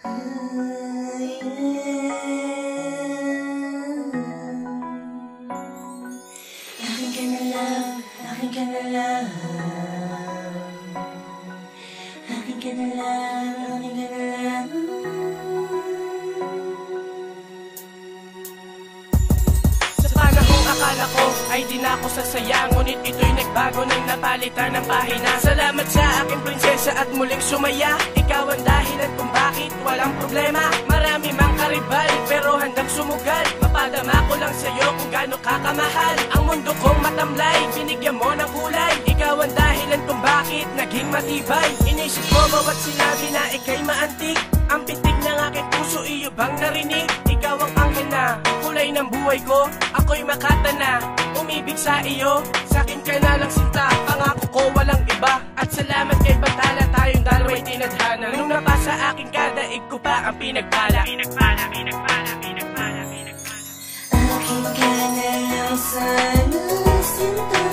Akin ka na lang, akin ka na lang. Akin ka na lang, akin ka na lang. Sa panahong akala ko ay di na ako sasayang, ngunit ito'y nagbago nang napalitan ng pahina. Salamat sa aking prinsesa at muling sumaya. Ikaw ang dahilan kung bakit walang problema. Marami mang karibal pero handang sumugal. Mapadama ko lang sa'yo kung gaano kakamahal. Ang mundo kong matamlay, binigyan mo ng kulay. Ikaw ang dahilan kung bakit naging matibay. Inisip ko bawat sinabi na ika'y maantig. Ang pitig ng aking puso, iyo bang narinig? Ikaw ang anghel na kulay ng buhay ko. Ako'y makata na umibig sa iyo. Sa'kin ka na lang sinta, pangako ko walang iba. At salamat kay Bantala, tayong dalawa'y tinadhana. Nung napasa aking kadaig ko pa ang pinagpala. Pinagpala, pinagpala, pinagpala, pinagpala. Akin ka na lang sana sinta.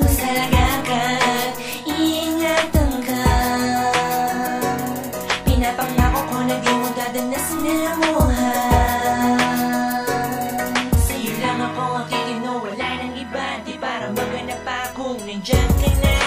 Salaga ka at ingatan ka. Pinapangako ko na di mo dadanasin na lamuhan. Sa'yo lang ako ang titino, wala nang iba. Di para maganap pa kung nandyan ka na.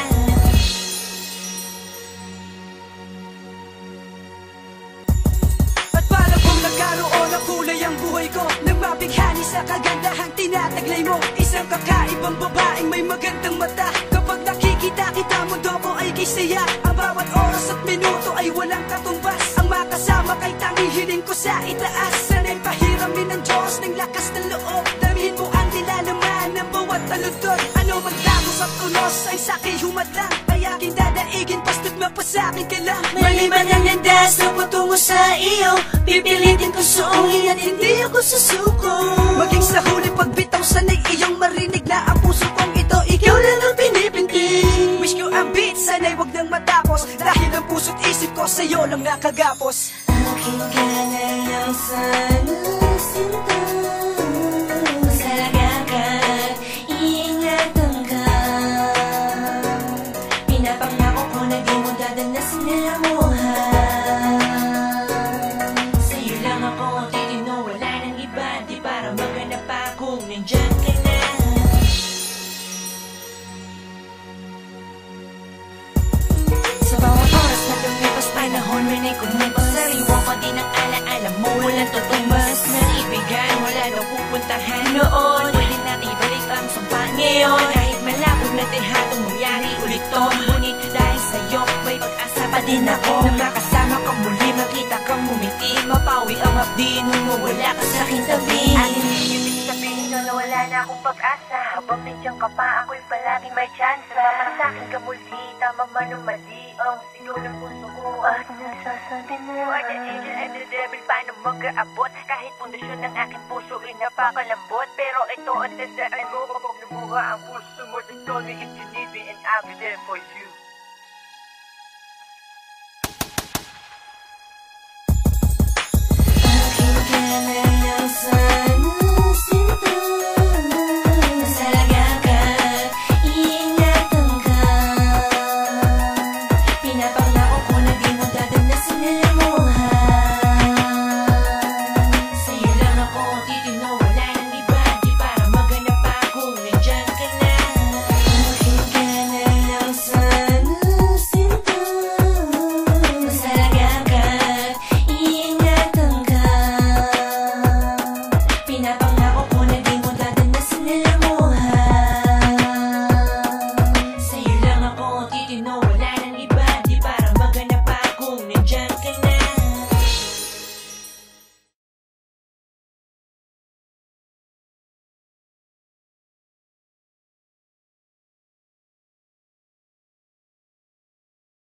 At para kung nagkaroon ng kulay ang buhay ko, nang mabighani sa kagandahang tinataglay mo. Isang kakaibang babaeng may magandang mata. Kapag nakikita kita, mundo ko ay kisaya. Ang bawat oras at minuto ay walang katumbas. Ang makasama kay tanging hiling ko sa itaas. Sana'y pahiramin ng Diyos ng lakas ng loob. Damihin mo ang nilalaman ng bawat taludtod. Ano man dagos at unos ay sa'kin humadlang. Kaya aking dadaigin basta't mapasakin ka lang. Mali man ang landas na patungo sa iyo, pipilitin ko suungin at hindi ako susuko. Maging sa huli pagbitaw, sana'y iyong marinig na ang puso kong ito ikaw lang ang pinipintig. Wish ko ang beat, sana'y wag nang matapos. Dahil ang puso't isip ko sa'yo lang nakagapos. Akin ka na lang sana sinta. Salaga ka at ingatan ka. Pinapangako ko na di mo dadanasin na lamuhan. Sa'yo lang ako ang titino, wala nang iba. Di para maganap pa kung nandyan ka na. Sa bawat oras na lumipas panahon, may kumupas. Sariwa ko din ang alaala mo. Walang tutumbas na ibigan, wala daw pupuntahan noon. Pwede natin ibalik ang sumpa ngayon. Kahit malabo na hatong mangyari ulit to. Ngunit dahil sa'yo, may pag-asa pa din ako. Na makasama ka muli, makita kang bumiti. Mapawi ang hapdi nung wala ka sa'king tabi. Aking ibig sabihin na wala na akong pag-asa. Habang nandiyan ka pa, ako'y palaging may chance. Mamang sa'kin ka muli, tama man o mali. Ang sigaw ng puso ko at nasasabi na you are the angel and the devil, paano mag-aabot? Kahit pundasyon ng aking puso ay napakalambot. Pero ito ang tandaan mo, kapag nabuha ang puso mo, just call me if you need me and I'll be there for you.